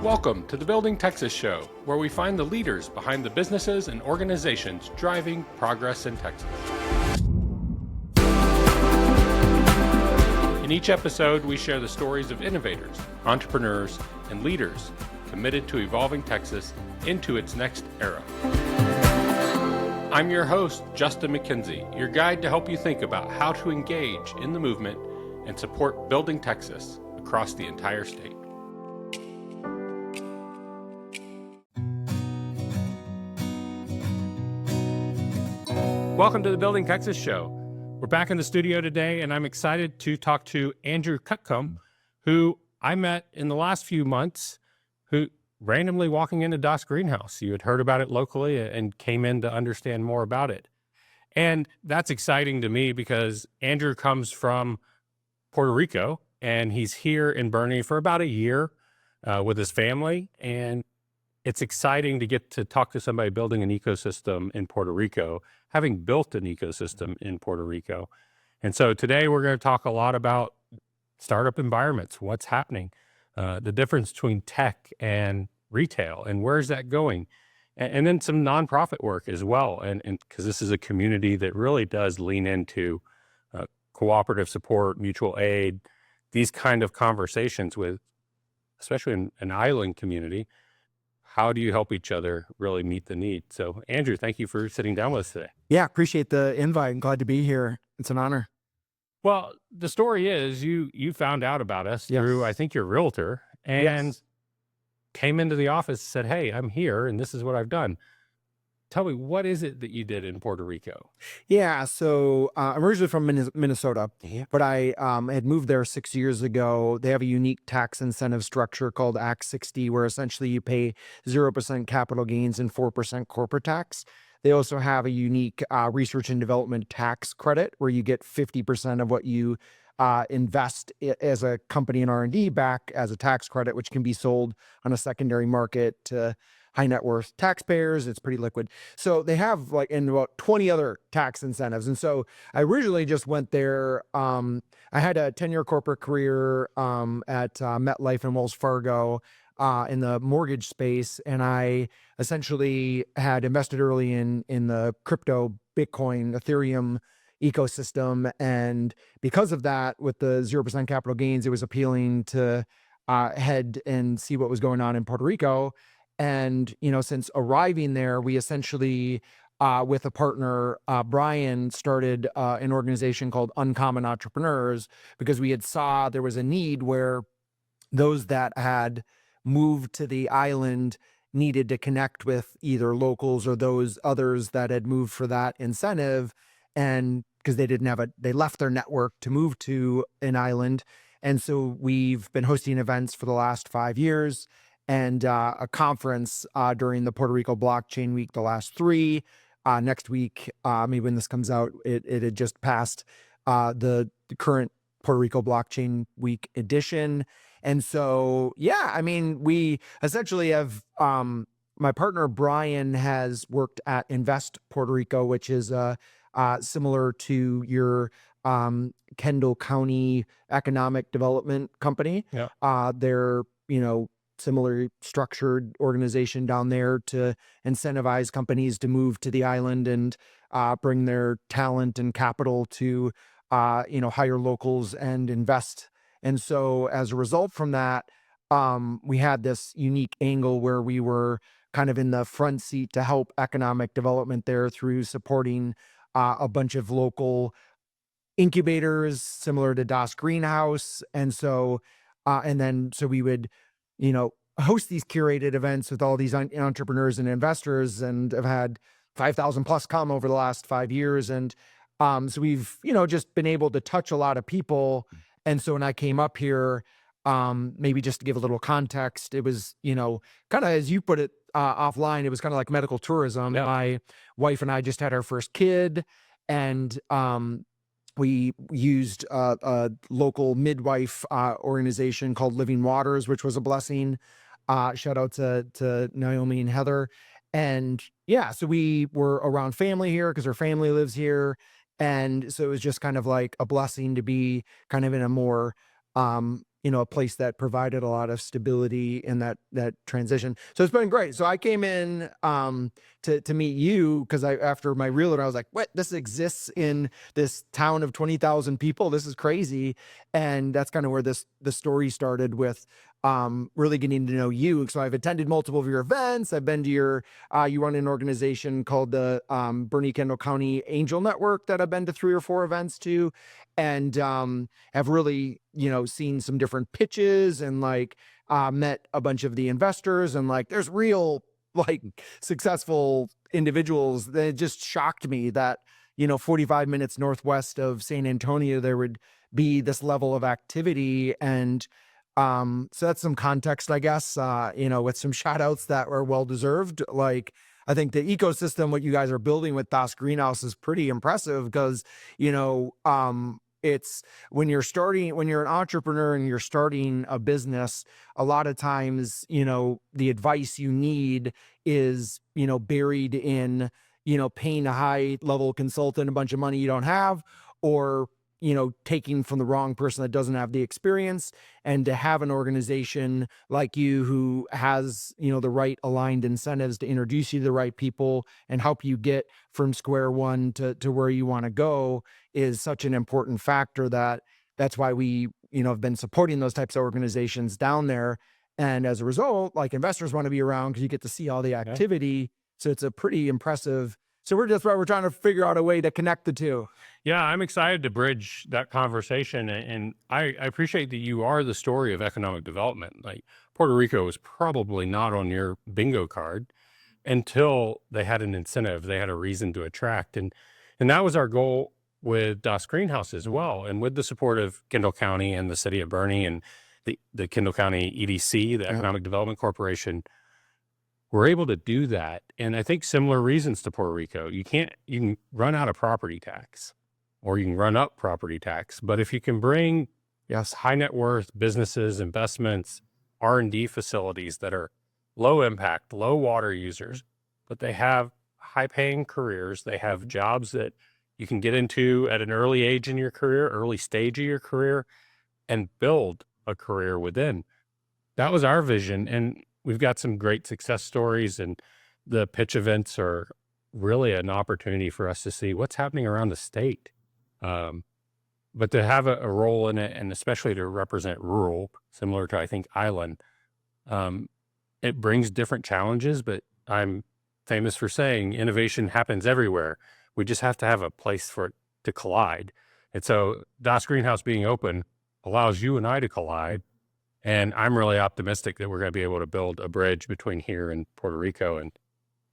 Welcome to the Building Texas Show, where we find the leaders behind the businesses and organizations driving progress in Texas. In each episode, we share the stories of innovators, entrepreneurs, and leaders committed to evolving Texas into its next era. I'm your host, Justin McKenzie, your guide to help you think about how to engage in the movement and support building Texas across the entire state. Welcome to the Building Texas Show. We're back in the studio today, and I'm excited to talk to Andrew Cutkomp, who I met in the last few months, who randomly walking into Das Greenhouse. You had heard about it locally and came in to understand more about it. And that's exciting to me because Andrew comes from Puerto Rico, and he's here in Bernie for about a year with his family. And it's exciting to get to talk to somebody building an ecosystem in Puerto Rico, having built an ecosystem in Puerto Rico. And so today we're going to talk a lot about startup environments, what's happening, the difference between tech and retail, and where's that going? And then some nonprofit work as well. And because this is a community that really does lean into cooperative support, mutual aid, these kind of conversations with, especially in an island community. How do you help each other really meet the need? So, Andrew, thank you for sitting down with us today. Yeah, appreciate the invite. I'm glad to be here. It's an honor. Well, the story is you found out about us through, I think, your realtor, and came into the office and said, hey, I'm here, and this is what I've done. Tell me, what is it that you did in Puerto Rico? Yeah, so I'm originally from Minnesota, but I had moved there 6 years ago. They have a unique tax incentive structure called Act 60, where essentially you pay 0% capital gains and 4% corporate tax. They also have a unique research and development tax credit where you get 50% of what you invest as a company in R&D back as a tax credit, which can be sold on a secondary market to high net worth taxpayers. It's pretty liquid. So they have and about 20 other tax incentives. And so I originally just went there. I had a 10-year corporate career at MetLife and Wells Fargo in the mortgage space. And I essentially had invested early in the crypto, Bitcoin, Ethereum ecosystem. And because of that, with the 0% capital gains, it was appealing to head and see what was going on in Puerto Rico. And, since arriving there, we essentially, with a partner, Brian, started an organization called Uncommon Entrepreneurs, because we had saw there was a need where those that had moved to the island needed to connect with either locals or those others that had moved for that incentive. And because they left their network to move to an island. And so we've been hosting events for the last 5 years. And a conference during the Puerto Rico Blockchain Week, the last 3. Next week, maybe when this comes out, it had just passed the current Puerto Rico Blockchain Week edition. And so, we essentially have, my partner Brian has worked at Invest Puerto Rico, which is similar to your Kendall County Economic Development Company. Yeah. They're, similarly structured organization down there to incentivize companies to move to the island and bring their talent and capital to hire locals and invest. And so as a result from that, we had this unique angle where we were kind of in the front seat to help economic development there through supporting a bunch of local incubators similar to Das Greenhouse. And so so we would host these curated events with all these entrepreneurs and investors, and have had 5,000 plus come over the last 5 years. And so we've, just been able to touch a lot of people. And so when I came up here, maybe just to give a little context, it was, kind of, as you put it offline, it was kind of like medical tourism. Yeah. My wife and I just had our first kid, and we used a local midwife organization called Living Waters, which was a blessing. Shout out to Naomi and Heather. And so we were around family here because her family lives here. And so it was just kind of like a blessing to be kind of in a more a place that provided a lot of stability in that transition. So it's been great. So I came in to meet you because after my realtor, I was like, what? This exists in this town of 20,000 people. This is crazy. And that's kind of where the story started with really getting to know you. So I've attended multiple of your events. I've been to your you run an organization called the Bernie Kendall County Angel Network that I've been to 3 or 4 events to, and have really, seen some different pitches and like met a bunch of the investors, and like there's real like successful individuals. That just shocked me that 45 minutes northwest of San Antonio there would be this level of activity. And so that's some context, I guess, with some shout outs that were well deserved. Like, I think the ecosystem, what you guys are building with Das Greenhouse is pretty impressive because, it's when you're an entrepreneur and you're starting a business, a lot of times, the advice you need is, buried in, paying a high level consultant a bunch of money you don't have, or taking from the wrong person that doesn't have the experience. And to have an organization like you who has, the right aligned incentives to introduce you to the right people and help you get from square one to where you want to go is such an important factor that's why we, have been supporting those types of organizations down there. And as a result, like investors want to be around because you get to see all the activity. So it's a pretty impressive. So we're trying to figure out a way to connect the two. Yeah, I'm excited to bridge that conversation. And I appreciate that you are the story of economic development. Like Puerto Rico was probably not on your bingo card until they had an incentive, they had a reason to attract. And that was our goal with Das Greenhouse as well. And with the support of Kendall County and the city of Bernie and the Kendall County EDC, the Economic Development Corporation, we're able to do that. And I think similar reasons to Puerto Rico. You can run out of property tax or you can run up property tax. But if you can bring high net worth businesses, investments, R&D facilities that are low impact, low water users, but they have high paying careers, they have jobs that you can get into at an early age in your career, early stage of your career, and build a career within. That was our vision. And we've got some great success stories, and the pitch events are really an opportunity for us to see what's happening around the state. But to have a role in it, and especially to represent rural, similar to, I think, Island, it brings different challenges, but I'm famous for saying innovation happens everywhere. We just have to have a place for it to collide. And so Das Greenhouse being open allows you and I to collide. And I'm really optimistic that we're going to be able to build a bridge between here and Puerto Rico and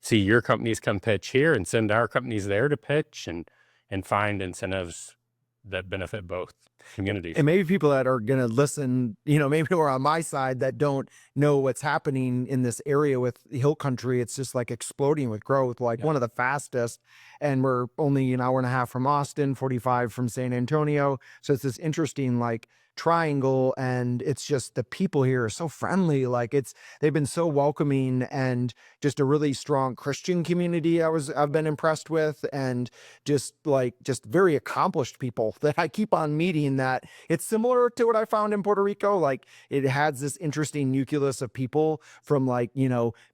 see your companies come pitch here and send our companies there to pitch and find incentives that benefit both communities. And maybe people that are going to listen, maybe who are on my side that don't know what's happening in this area with Hill Country. It's just like exploding with growth, like one of the fastest. And we're only an hour and a half from Austin, 45 from San Antonio. So it's this interesting like triangle, and it's just the people here are so friendly. Like they've been so welcoming, and just a really strong Christian community I've been impressed with, and just very accomplished people that I keep on meeting. That it's similar to what I found in Puerto Rico. Like it has this interesting nucleus of people from like,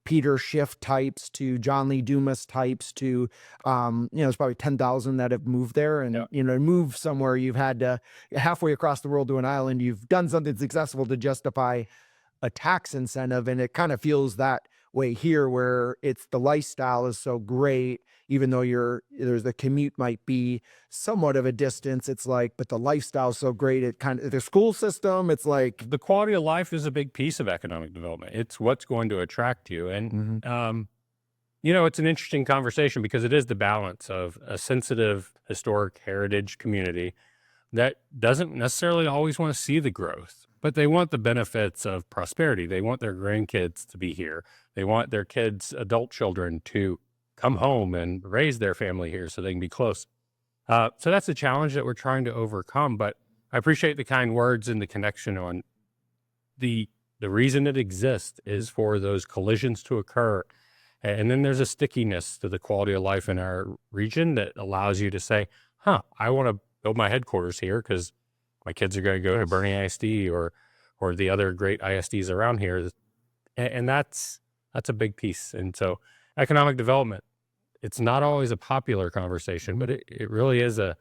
Peter Schiff types to John Lee Dumas types to, there's probably 10,000 that have moved there. And, to move somewhere, you've had to halfway across the world to an island, you've done something successful to justify a tax incentive. And it kind of feels that way here, where it's the lifestyle is so great, even though the commute might be somewhat of a distance. It's like, but the lifestyle is so great. It kind of, the school system, it's like the quality of life is a big piece of economic development. It's what's going to attract you. And, it's an interesting conversation because it is the balance of a sensitive historic heritage community that doesn't necessarily always want to see the growth, but they want the benefits of prosperity. They want their grandkids to be here. They want their kids, adult children, to come home and raise their family here so they can be close. So that's a challenge that we're trying to overcome. But I appreciate the kind words and the connection on the reason it exists is for those collisions to occur. And then there's a stickiness to the quality of life in our region that allows you to say, I want to build my headquarters here because my kids are going to go to Bernie ISD, or or the other great ISDs around here. And that's a big piece. And so economic development, it's not always a popular conversation, but it really is a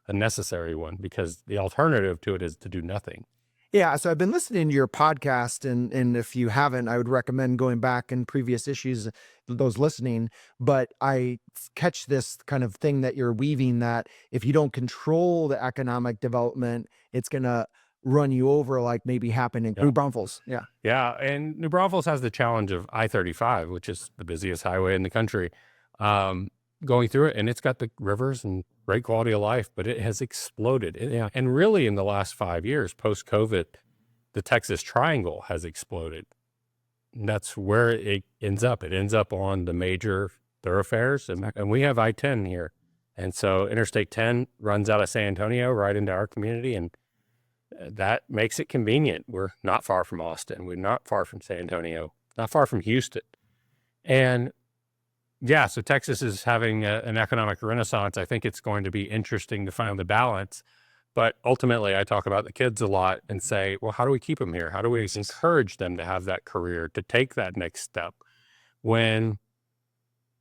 necessary one, because the alternative to it is to do nothing. Yeah, so I've been listening to your podcast, and if you haven't, I would recommend going back in previous issues, those listening. But I catch this kind of thing that you're weaving, that if you don't control the economic development, it's gonna run you over, like maybe happened in Yeah. New Braunfels. Yeah, Yeah, and New Braunfels has the challenge of I-35, which is the busiest highway in the country, going through it, and it's got the rivers and great quality of life, but it has exploded. Yeah. And really in the last 5 years, post-COVID, the Texas Triangle has exploded. And that's where it ends up. It ends up on the major thoroughfares, and we have I-10 here. And so Interstate 10 runs out of San Antonio right into our community, and that makes it convenient. We're not far from Austin. We're not far from San Antonio, not far from Houston. And yeah, so Texas is having an economic renaissance. I think it's going to be interesting to find the balance. But ultimately, I talk about the kids a lot and say, well, how do we keep them here? How do we encourage them to have that career, to take that next step? When,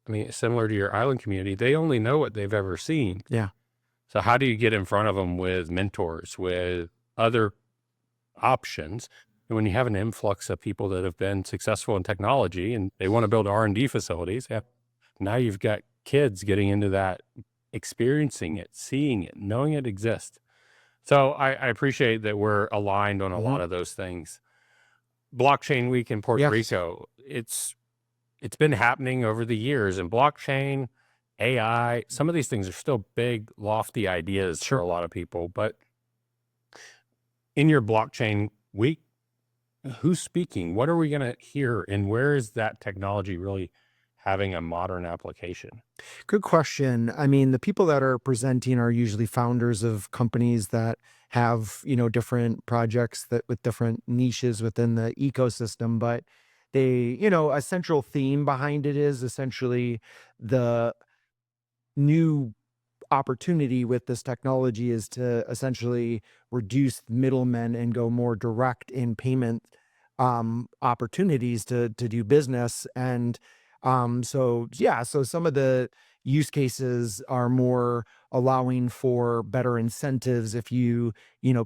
I mean, similar to your island community, they only know what they've ever seen. Yeah. So how do you get in front of them with mentors, with other options? And when you have an influx of people that have been successful in technology and they want to build R&D facilities, now you've got kids getting into that, experiencing it, seeing it, knowing it exists. So I appreciate that we're aligned on a lot of those things. Blockchain Week in Puerto Rico, it's been happening over the years, and blockchain, AI, some of these things are still big, lofty ideas for a lot of people. But in your Blockchain Week, who's speaking? What are we going to hear? And where is that technology really having a modern application? Good question. I mean, the people that are presenting are usually founders of companies that have, different projects that with different niches within the ecosystem, but they, a central theme behind it is essentially the new opportunity with this technology is to essentially reduce middlemen and go more direct in payment opportunities to do business. And so some of the use cases are more allowing for better incentives. If you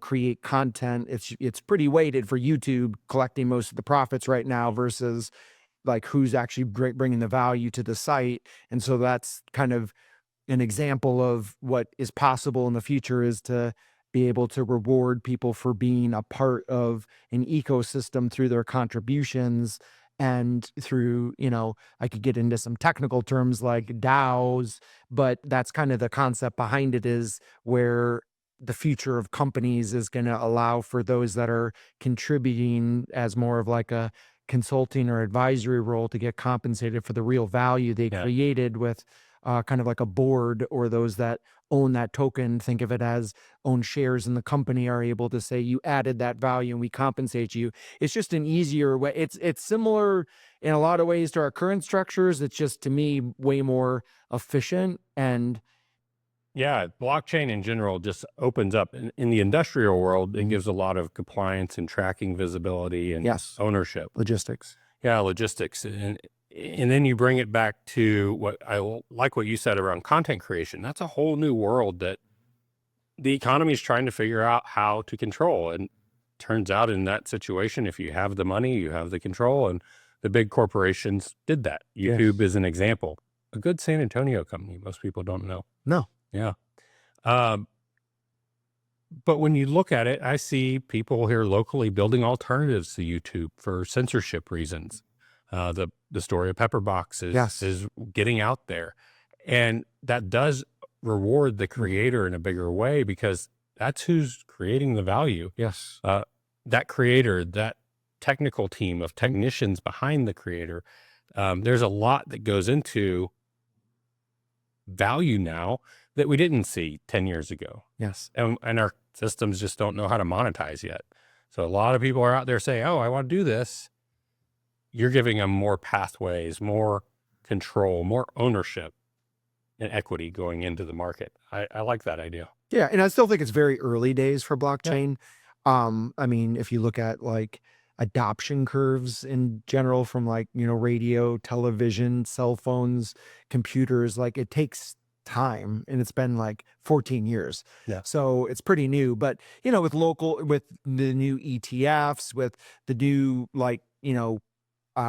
create content, it's pretty weighted for YouTube collecting most of the profits right now versus like who's actually bringing the value to the site. And so that's kind of an example of what is possible in the future, is to be able to reward people for being a part of an ecosystem through their contributions and through, I could get into some technical terms like DAOs, but that's kind of the concept behind it, is where the future of companies is going to allow for those that are contributing as more of like a consulting or advisory role to get compensated for the real value they created with kind of like a board, or those that own that token, think of it as own shares in the company, are able to say, you added that value and we compensate you. It's just an easier way. It's similar in a lot of ways to our current structures. It's just, to me, way more efficient. And yeah, blockchain in general just opens up in the industrial world. It gives a lot of compliance and tracking visibility and ownership. Logistics. Yeah, logistics. And then you bring it back to what you said around content creation. That's a whole new world that the economy is trying to figure out how to control. And turns out in that situation, if you have the money, you have the control, and the big corporations did that. YouTube is an example. A good San Antonio company, most people don't know. No. Yeah. But when you look at it, I see people here locally building alternatives to YouTube for censorship reasons. The story of Pepperbox is getting out there, and that does reward the creator in a bigger way, because that's who's creating the value. Yes. That creator, that technical team of technicians behind the creator, there's a lot that goes into value now that we didn't see 10 years ago. Yes. And our systems just don't know how to monetize yet. So a lot of people are out there saying, oh, I want to do this. You're giving them more pathways, more control, more ownership and equity going into the market. I like that idea. Yeah. And I still think it's very early days for blockchain. I mean, if you look at like adoption curves in general from like, radio, television, cell phones, computers, like it takes time and it's been like 14 years. Yeah. So it's pretty new, but with the new ETFs, with the new like,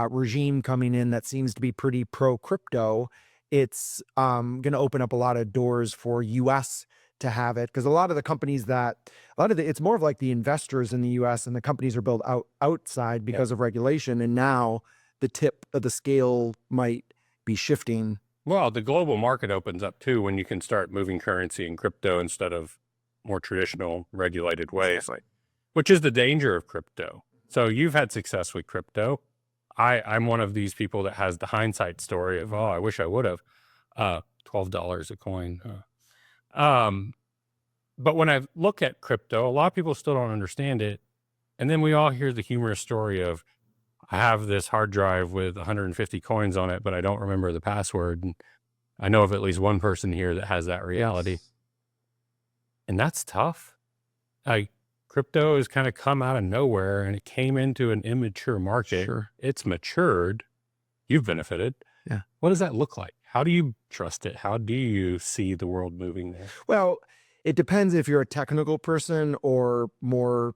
regime coming in that seems to be pretty pro crypto, it's going to open up a lot of doors for US to have it, because a lot of the companies it's more of like the investors in the US, and the companies are built outside because of regulation, and now the tip of the scale might be shifting. Well, the global market opens up too when you can start moving currency in crypto instead of more traditional regulated ways, Exactly. which is the danger of crypto. So you've had success with crypto. I'm one of these people that has the hindsight story of, oh, I wish I would have. $12 a coin. But when I look at crypto, a lot of people still don't understand it. And then we all hear the humorous story of, I have this hard drive with 150 coins on it, but I don't remember the password. And I know of at least one person here that has that reality. And that's tough. Crypto has kind of come out of nowhere, and it came into an immature market. Sure. It's matured. You've benefited. Yeah. What does that look like? How do you trust it? How do you see the world moving there? Well, it depends if you're a technical person or more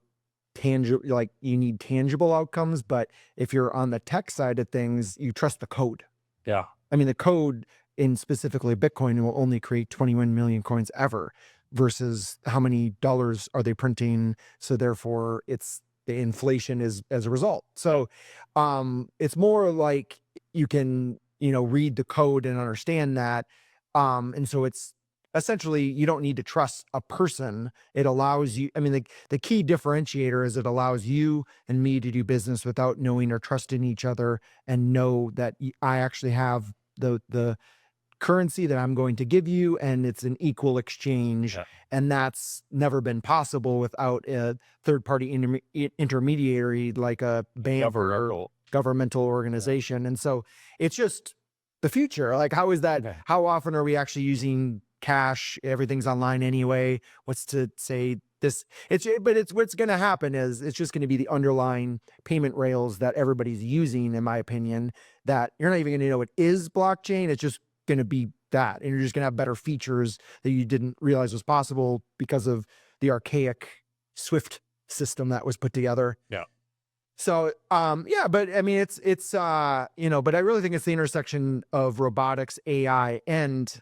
tangible, like you need tangible outcomes. But if you're on the tech side of things, you trust the code. Yeah. I mean, the code in specifically Bitcoin will only create 21 million coins ever, versus how many dollars are they printing. So therefore it's the inflation is as a result. So it's more like you can, read the code and understand that. And so it's essentially, you don't need to trust a person. It allows you, I mean, the key differentiator is it allows you and me to do business without knowing or trusting each other, and know that I actually have the currency that I'm going to give you, and it's an equal exchange. Yeah. And that's never been possible without a third-party intermediary like a bank or governmental organization. Yeah. And so it's just the future. Like, how is that? Okay. How often are we actually using cash? Everything's online anyway. What's to say this? But what's going to happen is it's just going to be the underlying payment rails that everybody's using, in my opinion, that you're not even going to know it is blockchain. It's just going to be that, and you're just going to have better features that you didn't realize was possible because of the archaic Swift system that was put together. Yeah. So, but I mean, it's but I really think it's the intersection of robotics, AI, and,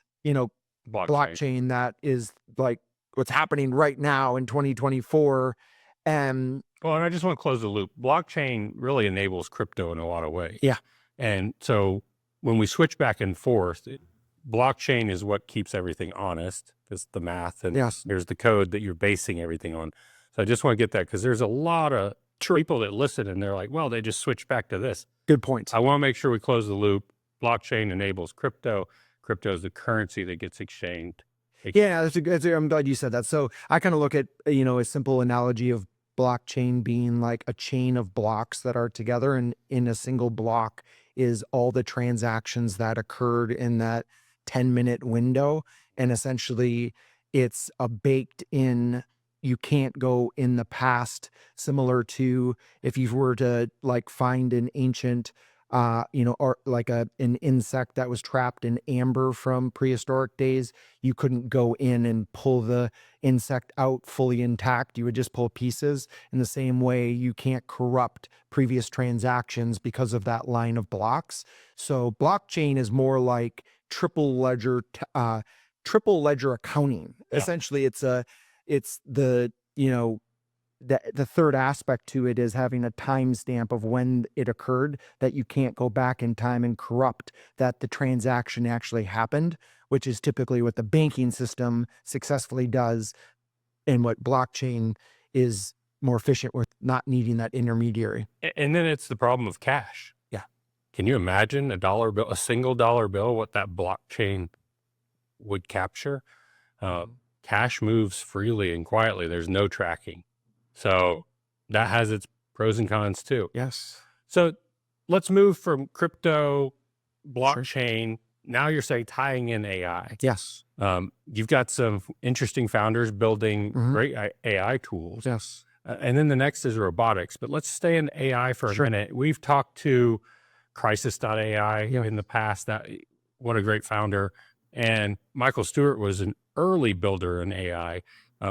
blockchain that is like what's happening right now in 2024. And I just want to close the loop. Blockchain really enables crypto in a lot of ways. Yeah. And so when we switch back and forth, blockchain is what keeps everything honest. It's the math, and there's the code that you're basing everything on. So I just want to get that, because there's a lot of people that listen and they're like, well, they just switched back to this. Good point. I want to make sure we close the loop. Blockchain enables crypto. Crypto is the currency that gets exchanged. Yeah, I'm glad you said that. So I kind of look at, a simple analogy of blockchain being like a chain of blocks that are together, and in a single block is all the transactions that occurred in that 10-minute window. And essentially it's a baked in, you can't go in the past, similar to if you were to like find an ancient or like an insect that was trapped in amber from prehistoric days. You couldn't go in and pull the insect out fully intact. You would just pull pieces. In the same way, you can't corrupt previous transactions because of that line of blocks. So blockchain is more like triple ledger accounting. Yeah. Essentially, it's the the third aspect to it is having a timestamp of when it occurred, that you can't go back in time and corrupt that the transaction actually happened, which is typically what the banking system successfully does, and what blockchain is more efficient with not needing that intermediary. And then it's the problem of cash. Yeah. Can you imagine a single dollar bill, what that blockchain would capture? Cash moves freely and quietly. There's no tracking. So that has its pros and cons too. Yes. So let's move from crypto, blockchain. Sure. Now you're saying tying in AI. Yes. You've got some interesting founders building great AI tools. Yes. And then the next is robotics. But let's stay in AI for a minute. We've talked to Crisis.ai in the past. What a great founder. And Michael Stewart was an early builder in AI.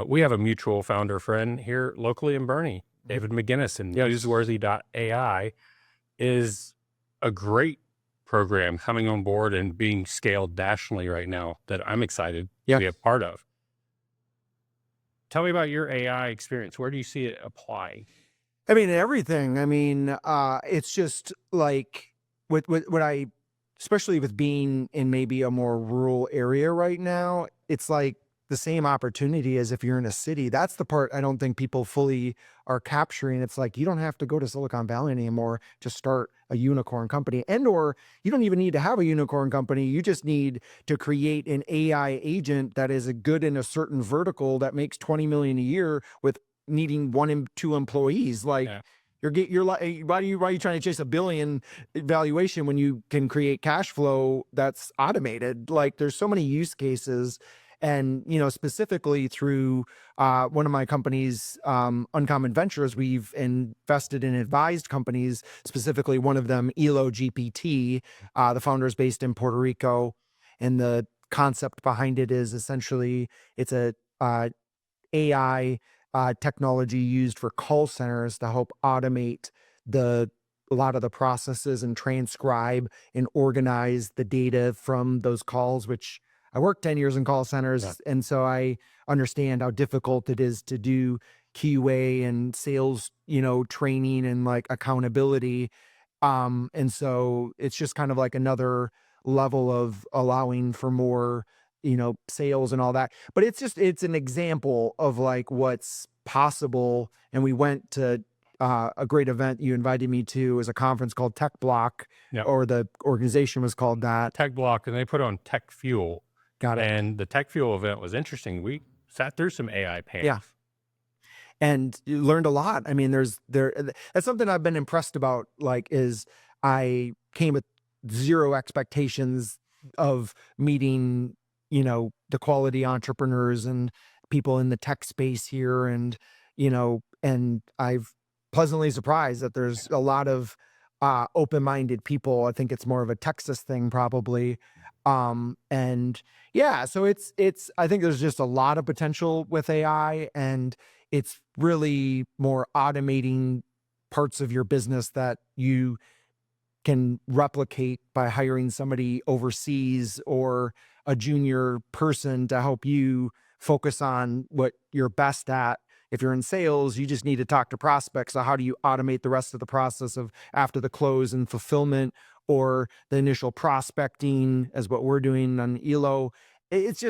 We have a mutual founder friend here locally in Bernie, David McGinnis, and newsworthy.ai is a great program coming on board and being scaled nationally right now that I'm excited to be a part of. Tell me about your AI experience. Where do you see it applying? I mean, everything. I mean, it's just like what I, especially with being in maybe a more rural area right now, it's like the same opportunity as if you're in a city. That's the part I don't think people fully are capturing. It's like, you don't have to go to Silicon Valley anymore to start a unicorn company, or you don't even need to have a unicorn company. You just need to create an AI agent that is a good in a certain vertical that makes 20 million a year with needing 1 and 2 employees. Like, you're like, why are you trying to chase $1 billion valuation when you can create cash flow that's automated? Like, there's so many use cases. And, specifically through one of my companies, Uncommon Ventures, we've invested in advised companies, specifically one of them, Elo GPT. The founder is based in Puerto Rico. And the concept behind it is essentially it's a AI technology used for call centers to help automate a lot of the processes and transcribe and organize the data from those calls, which I worked 10 years in call centers. And so I understand how difficult it is to do QA and sales, training and like accountability. And so it's just kind of like another level of allowing for more, sales and all that. But it's an example of like what's possible. And we went to a great event you invited me to, is a conference called Tech Block, or the organization was called that. Tech Block, and they put on Tech Fuel. Got it. And the Tech Fuel event was interesting. We sat through some AI panels. Yeah. And you learned a lot. I mean, that's something I've been impressed about, like, is I came with zero expectations of meeting, the quality entrepreneurs and people in the tech space here. And, and I've pleasantly surprised that there's a lot of open-minded people. I think it's more of a Texas thing probably. And yeah, so it's, I think there's just a lot of potential with AI, and it's really more automating parts of your business that you can replicate by hiring somebody overseas or a junior person to help you focus on what you're best at. If you're in sales, you just need to talk to prospects. So how do you automate the rest of the process of after the close and fulfillment, or the initial prospecting, as what we're doing on Elo? It's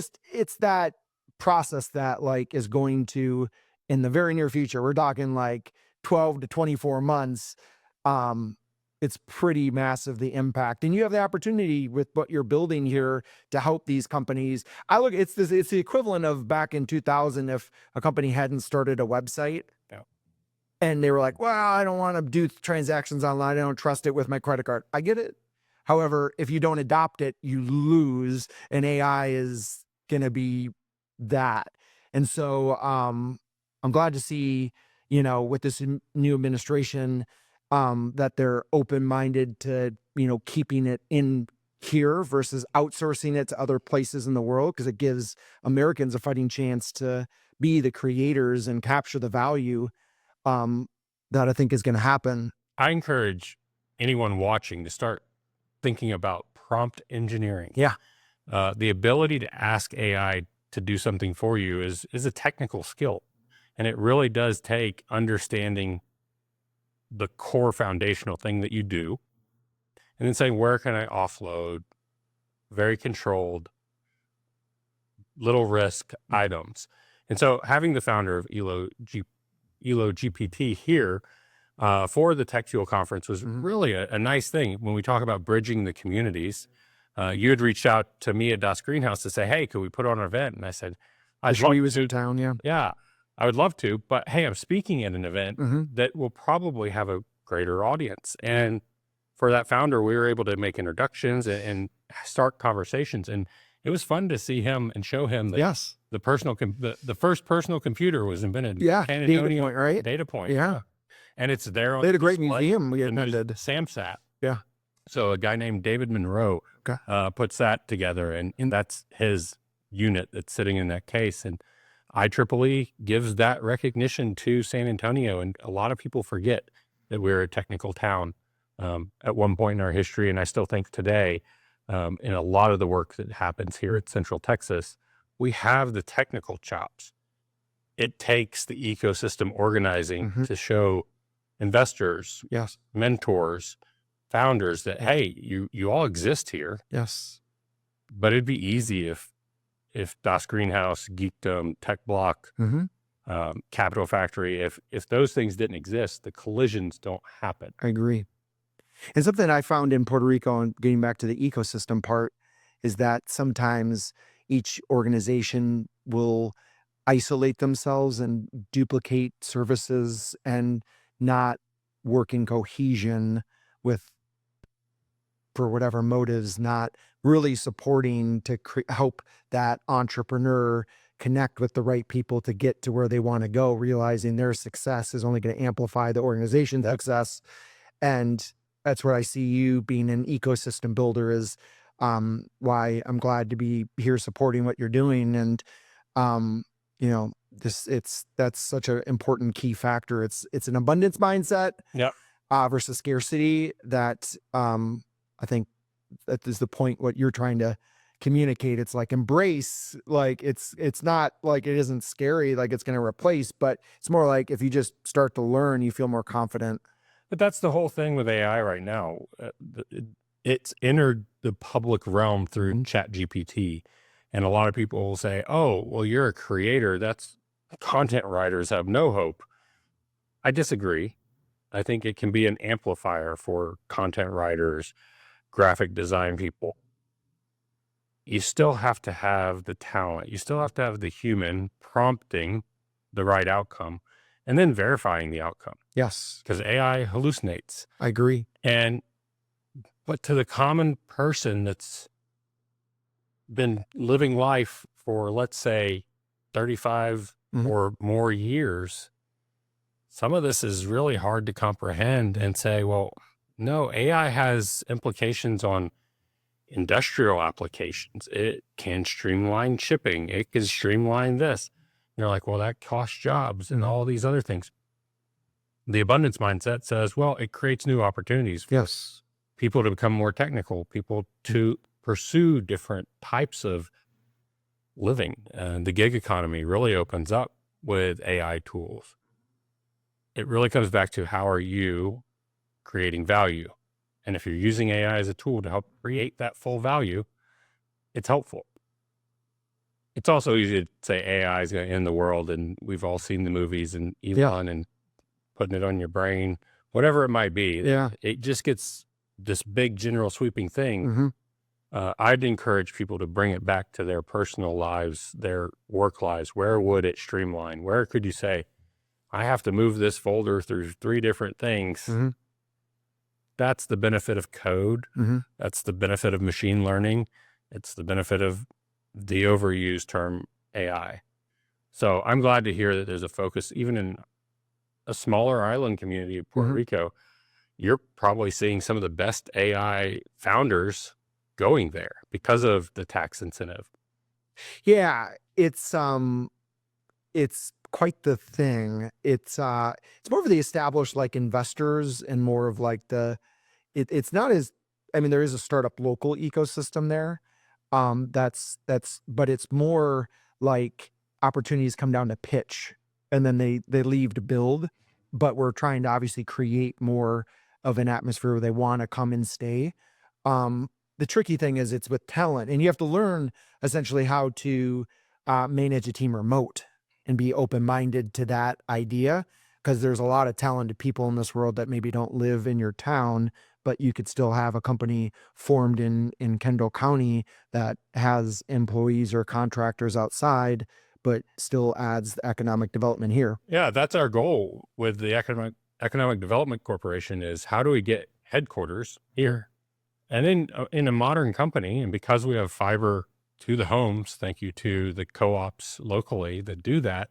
that process that like is going to, in the very near future, we're talking like 12 to 24 months. It's pretty massive, the impact. And you have the opportunity with what you're building here to help these companies. It's the equivalent of back in 2000, if a company hadn't started a website and they were like, well, I don't want to do transactions online. I don't trust it with my credit card. I get it. However, if you don't adopt it, you lose, and AI is going to be that. And so I'm glad to see, with this new administration, that they're open-minded to, keeping it in here versus outsourcing it to other places in the world, because it gives Americans a fighting chance to be the creators and capture the value that I think is going to happen. I encourage anyone watching to start thinking about prompt engineering. Yeah. The ability to ask AI to do something for you is a technical skill. And it really does take understanding the core foundational thing that you do, and then saying, where can I offload very controlled, little risk items? And so having the founder of Elo GPT here for the Tech Fuel conference was really a nice thing. When we talk about bridging the communities, you had reached out to me at Das Greenhouse to say, hey, could we put on an event? And I said, He was in town. Yeah, I would love to, but hey, I'm speaking at an event that will probably have a greater audience. And for that founder, we were able to make introductions and start conversations. And it was fun to see him and show him that the the first personal computer was invented. Yeah, San Data Antonio Point, right? Data Point. Yeah. And it's there on They had a great display museum we in the attended. SAMSAT. Yeah. So a guy named David Monroe Okay. puts that together, and that's his unit that's sitting in that case. And IEEE gives that recognition to San Antonio, and a lot of people forget that we're a technical town at one point in our history, and I still think today, in a lot of the work that happens here at Central Texas, we have the technical chops. It takes the ecosystem organizing to show investors, Yes. mentors, founders that, hey, you all exist here. Yes. But it'd be easy if Das Greenhouse, Geekdom, Tech Block, Capital Factory, if those things didn't exist, the collisions don't happen. I agree. And something I found in Puerto Rico, and getting back to the ecosystem part, is that sometimes each organization will isolate themselves and duplicate services and not work in cohesion with, for whatever motives, not really supporting to help that entrepreneur connect with the right people to get to where they want to go, realizing their success is only going to amplify the organization's success. And that's where I see you being an ecosystem builder is why I'm glad to be here supporting what you're doing. And you know, that's such an important key factor. It's an abundance mindset versus scarcity that I think that is the point, what you're trying to communicate. It's like embrace, like it's not like it isn't scary, like it's going to replace, but it's more like if you just start to learn, you feel more confident. But that's the whole thing with AI right now. It's entered the public realm through ChatGPT. And a lot of people will say, oh, well, you're a creator. That's content writers have no hope. I disagree. I think it can be an amplifier for content writers, graphic design people. You still have to have the talent. You still have to have the human prompting the right outcome and then verifying the outcome. Yes. Because AI hallucinates. I agree. But to the common person that's been living life for, let's say, 35 or more years, some of this is really hard to comprehend and say, well, no, AI has implications on industrial applications. It can streamline shipping. It can streamline this. And you're like, well, that costs jobs and all these other things. The abundance mindset says, well, it creates new opportunities for people to become more technical, people to pursue different types of living. And the gig economy really opens up with AI tools. It really comes back to how are you creating value? And if you're using AI as a tool to help create that full value, it's helpful. It's also easy to say AI is going to end the world, and we've all seen the movies and Elon and putting it on your brain, whatever it might be. Yeah. It just gets this big general sweeping thing. I'd encourage people to bring it back to their personal lives, their work lives. Where would it streamline? Where could you say, I have to move this folder through 3 different things? That's the benefit of code. That's the benefit of machine learning. It's the benefit of the overused term AI. So I'm glad to hear that there's a focus, even in a smaller island community of Puerto Rico. You're probably seeing some of the best AI founders going there because of the tax incentive. Yeah, it's quite the thing. It's more of the established like investors and more of like it's not as, I mean, there is a startup local ecosystem there. But it's more like opportunities come down to pitch and then they leave to build, but we're trying to obviously create more of an atmosphere where they want to come and stay. The tricky thing is it's with talent, and you have to learn essentially how to manage a team remote and be open-minded to that idea, because there's a lot of talented people in this world that maybe don't live in your town, but you could still have a company formed in Kendall County that has employees or contractors outside, but still adds economic development here. Yeah, that's our goal with the Economic Development Corporation is how do we get headquarters here? And in a modern company, and because we have fiber to the homes, thank you to the co-ops locally that do that.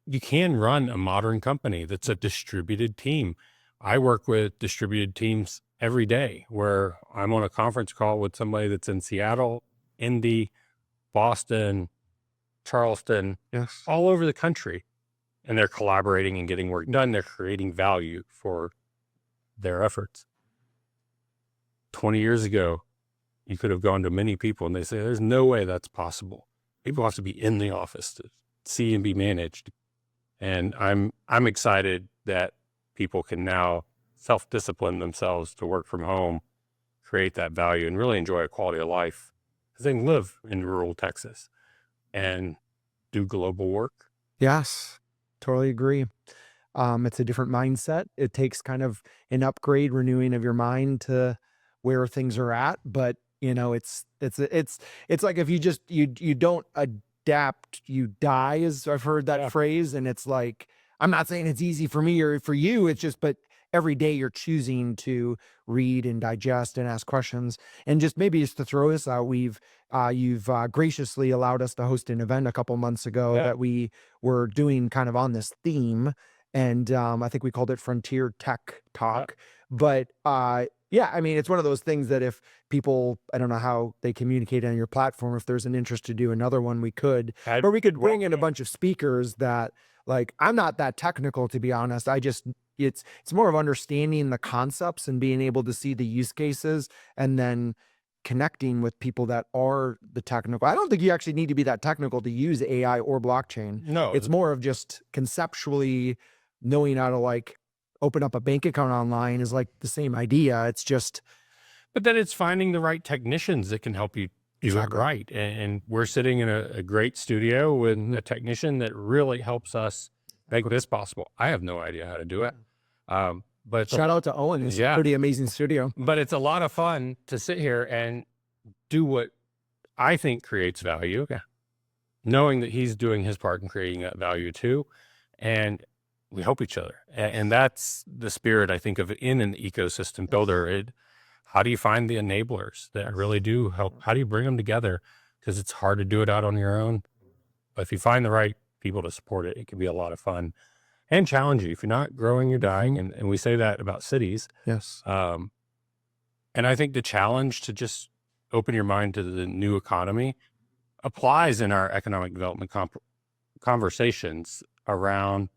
You can run a modern company that's a distributed team. I work with distributed teams every day where I'm on a conference call with somebody that's in Seattle, Indy, Boston, Charleston, Yes. all over the country. And they're collaborating and getting work done. They're creating value for their efforts. 20 years ago, you could have gone to many people and they say, there's no way that's possible. People have to be in the office to see and be managed. And I'm excited that people can now self-discipline themselves to work from home, create that value, and really enjoy a quality of life because they can live in rural Texas and do global work. Yes, totally agree. It's a different mindset. It takes kind of an upgrade, renewing of your mind to where things are at. But it's like if you don't adapt, you die. As I've heard that Yeah. phrase, and it's like I'm not saying it's easy for me or for you. It's just, but every day you're choosing to read and digest and ask questions. And just maybe just to throw this out, you've graciously allowed us to host an event a couple months ago Yeah. that we were doing kind of on this theme. And I think we called it Frontier Tech Talk. But yeah, I mean, it's one of those things that if people, I don't know how they communicate on your platform, if there's an interest to do another one, we could, or we could bring in a bunch of speakers that, like, I'm not that technical, to be honest. It's more of understanding the concepts and being able to see the use cases and then connecting with people that are the technical. I don't think you actually need to be that technical to use AI or blockchain. No, It's more of just conceptually knowing how to, like, open up a bank account online is like the same idea. It's just, but then it's finding the right technicians that can help you do Exactly. it right. And we're sitting in a great studio with a technician that really helps us make this possible. I have no idea how to do it. But it's shout out to Owen. It's a pretty amazing studio. but it's a lot of fun to sit here and do what I think creates value, knowing that he's doing his part in creating that value too. And we help each other. And that's the spirit, I think, of it in an ecosystem builder. How do you find the enablers that really do help? How do you bring them together? Because it's hard to do it out on your own. But if you find the right people to support it, it can be a lot of fun and challenge you. If you're not growing, you're dying. And we say that about cities. Yes. And I think the challenge to just open your mind to the new economy applies in our economic development conversations around,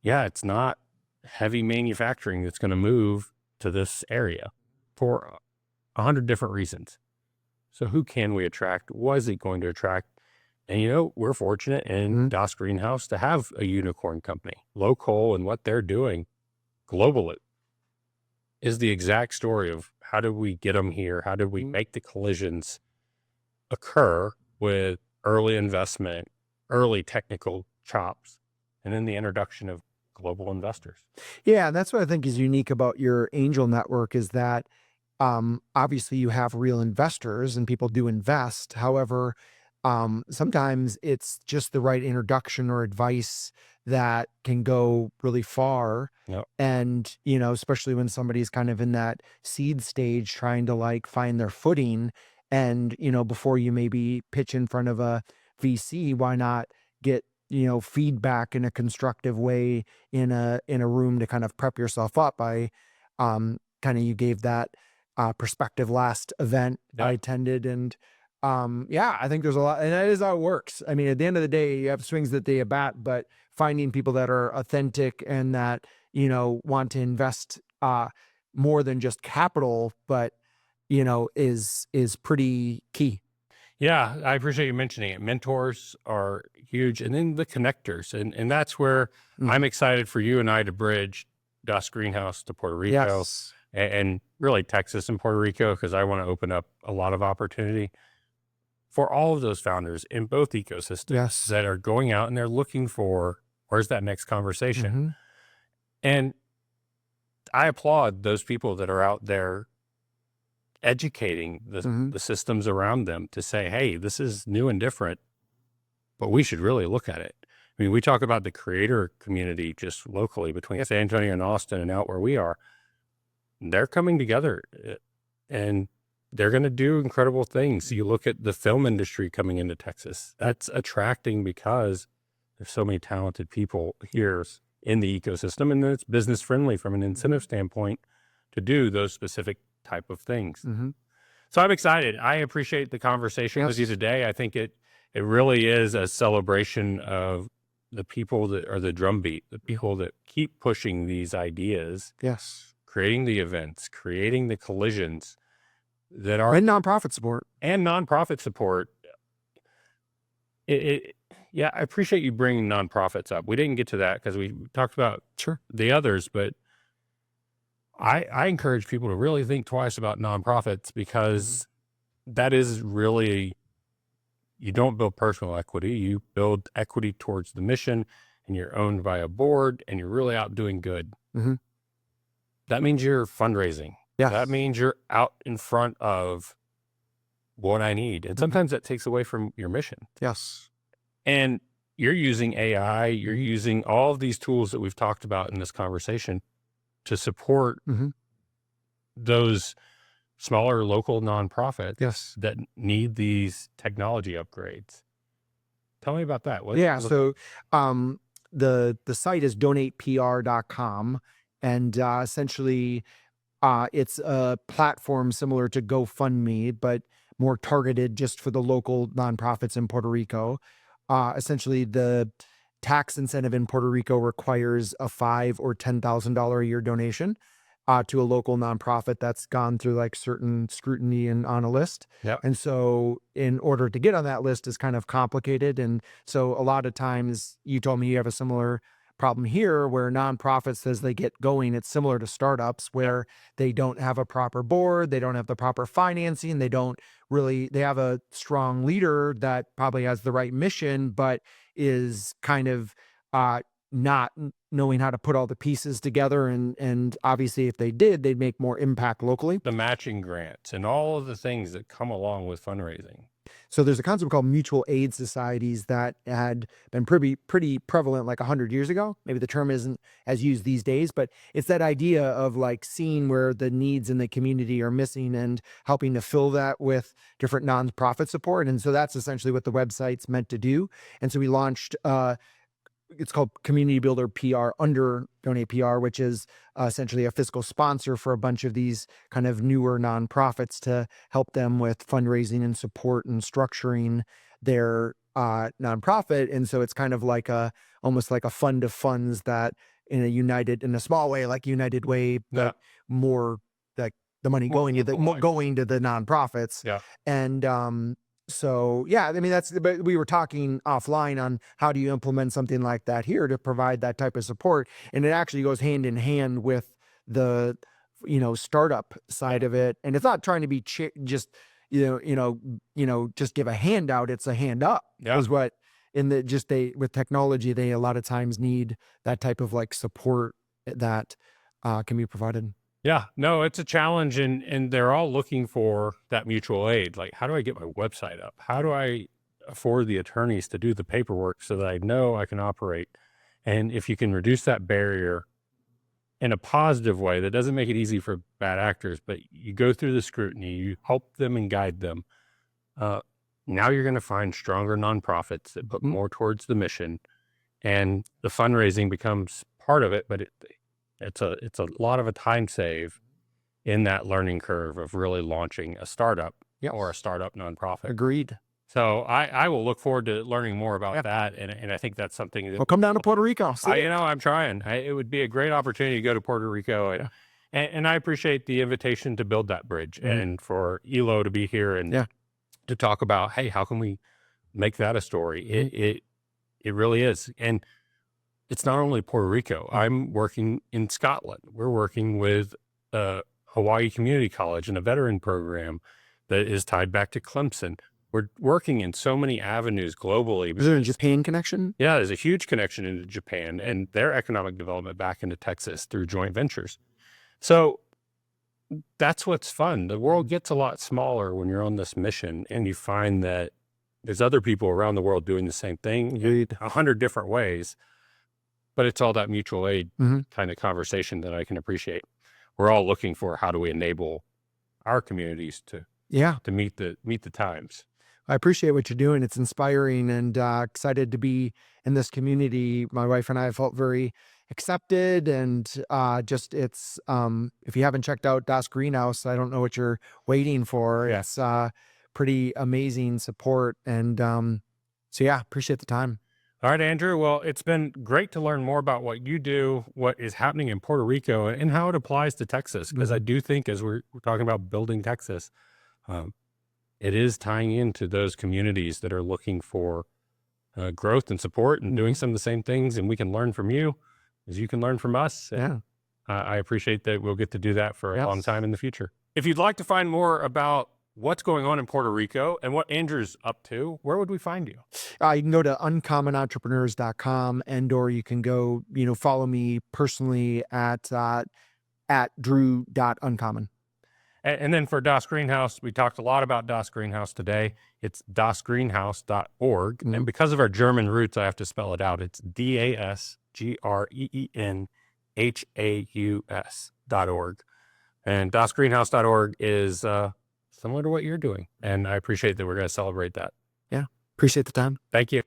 it's not heavy manufacturing that's going to move to this area for 100 different reasons. So who can we attract? What is it going to attract? And, we're fortunate in Das Greenhouse to have a unicorn company. Local and what they're doing globally is the exact story of how do we get them here? How do we make the collisions occur with early investment, early technical chops, and then the introduction of global investors. Yeah, and that's what I think is unique about your angel network is that obviously you have real investors and people do invest. However, sometimes it's just the right introduction or advice that can go really far. Yep. And, especially when somebody's kind of in that seed stage trying to, like, find their footing. And, before you maybe pitch in front of a VC, why not get, feedback in a constructive way in a room to kind of prep yourself up by kind of, you gave that perspective last event I attended. And I think there's a lot, and that is how it works. I mean, at the end of the day, you have swings that they bat, but finding people that are authentic and that, want to invest more than just capital, but, is pretty key. Yeah, I appreciate you mentioning it. Mentors are huge. And then the connectors. And that's where I'm excited for you and I to bridge Das Greenhouse to Puerto Rico. Yes. And really Texas and Puerto Rico, because I want to open up a lot of opportunity for all of those founders in both ecosystems that are going out and they're looking for, where's that next conversation? And I applaud those people that are out there educating the systems around them to say, hey, this is new and different, but we should really look at it. I mean, we talk about the creator community just locally between San Antonio and Austin and out where we are. They're coming together and they're going to do incredible things. You look at the film industry coming into Texas. That's attracting because there's so many talented people here in the ecosystem, and then it's business friendly from an incentive standpoint to do those specific type of things. So I'm excited. I appreciate the conversation with you today. I think it really is a celebration of the people that are the drumbeat, the people that keep pushing these ideas, creating the events, creating the collisions that are and nonprofit support. Yeah, I appreciate you bringing nonprofits up. We didn't get to that because we talked about the others, but I encourage people to really think twice about nonprofits, because that is really, you don't build personal equity, you build equity towards the mission, and you're owned by a board, and you're really out doing good. That means you're fundraising. That means you're out in front of what I need. And sometimes that takes away from your mission. And you're using AI, you're using all of these tools that we've talked about in this conversation to support those smaller local nonprofits that need these technology upgrades. Tell me about that. So the site is donatepr.com, and essentially it's a platform similar to GoFundMe, but more targeted just for the local nonprofits in Puerto Rico. Essentially, the tax incentive in Puerto Rico requires a $5,000 or $10,000 a year donation to a local nonprofit that's gone through like certain scrutiny and on a list. And so in order to get on that list is kind of complicated. And so a lot of times, you told me you have a similar problem here where nonprofits, as they get going, it's similar to startups where they don't have a proper board, they don't have the proper financing, they have a strong leader that probably has the right mission, but is kind of not knowing how to put all the pieces together. And obviously if they did, they'd make more impact locally. The matching grants and all of the things that come along with fundraising. So there's a concept called mutual aid societies that had been pretty prevalent like 100 years ago. Maybe the term isn't as used these days, but it's that idea of like seeing where the needs in the community are missing and helping to fill that with different nonprofit support. And so that's essentially what the website's meant to do. And so we launched, it's called Community Builder PR under Donate PR, which is essentially a fiscal sponsor for a bunch of these kind of newer nonprofits to help them with fundraising and support and structuring their nonprofit. And so it's kind of like almost like a fund of funds that in a small way, like United Way, but more like the money going to the nonprofits. And so, yeah, I mean, but we were talking offline on how do you implement something like that here to provide that type of support. And it actually goes hand in hand with the, startup side of it. And it's not trying to be just give a handout. It's a hand up is what with technology, they a lot of times need that type of like support that can be provided. Yeah, no, it's a challenge, and they're all looking for that mutual aid. Like, how do I get my website up? How do I afford the attorneys to do the paperwork so that I know I can operate? And if you can reduce that barrier in a positive way, that doesn't make it easy for bad actors, but you go through the scrutiny, you help them and guide them. Now you're going to find stronger nonprofits that put more towards the mission, and the fundraising becomes part of it, but it's a lot of a time save in that learning curve of really launching a startup or a startup nonprofit. Agreed. So I will look forward to learning more about that. And I think that's something that well, come down to Puerto Rico. I'm trying. It would be a great opportunity to go to Puerto Rico. And I appreciate the invitation to build that bridge and for Elo to be here and to talk about, hey, how can we make that a story? It really is. And it's not only Puerto Rico. I'm working in Scotland. We're working with Hawaii Community College and a veteran program that is tied back to Clemson. We're working in so many avenues globally. Is there a Japan connection? Yeah, there's a huge connection into Japan and their economic development back into Texas through joint ventures. So that's what's fun. The world gets a lot smaller when you're on this mission and you find that there's other people around the world doing the same thing in 100 different ways. But it's all that mutual aid kind of conversation that I can appreciate. We're all looking for how do we enable our communities to Yeah. to meet the times. I appreciate what you're doing. It's inspiring, and excited to be in this community. My wife and I felt very accepted, and just it's if you haven't checked out Das Greenhouse, I don't know what you're waiting for. Yeah. It's pretty amazing support, and so yeah, appreciate the time. All right, Andrew. Well, it's been great to learn more about what you do, what is happening in Puerto Rico, and how it applies to Texas. Because I do think, as we're talking about building Texas, it is tying into those communities that are looking for growth and support and doing some of the same things. And we can learn from you as you can learn from us. Yeah. I appreciate that we'll get to do that for a long Yes. time in the future. If you'd like to find more about what's going on in Puerto Rico and what Andrew's up to, where would we find you? You can go to uncommonentrepreneurs.com, and or you can go, follow me personally at drew.uncommon. And then for Das Greenhouse, we talked a lot about Das Greenhouse today. It's dasgreenhouse.org. And because of our German roots, I have to spell it out. It's DASGREENHAUS.org. And dasgreenhouse.org is similar to what you're doing. And I appreciate that we're going to celebrate that. Yeah. Appreciate the time. Thank you.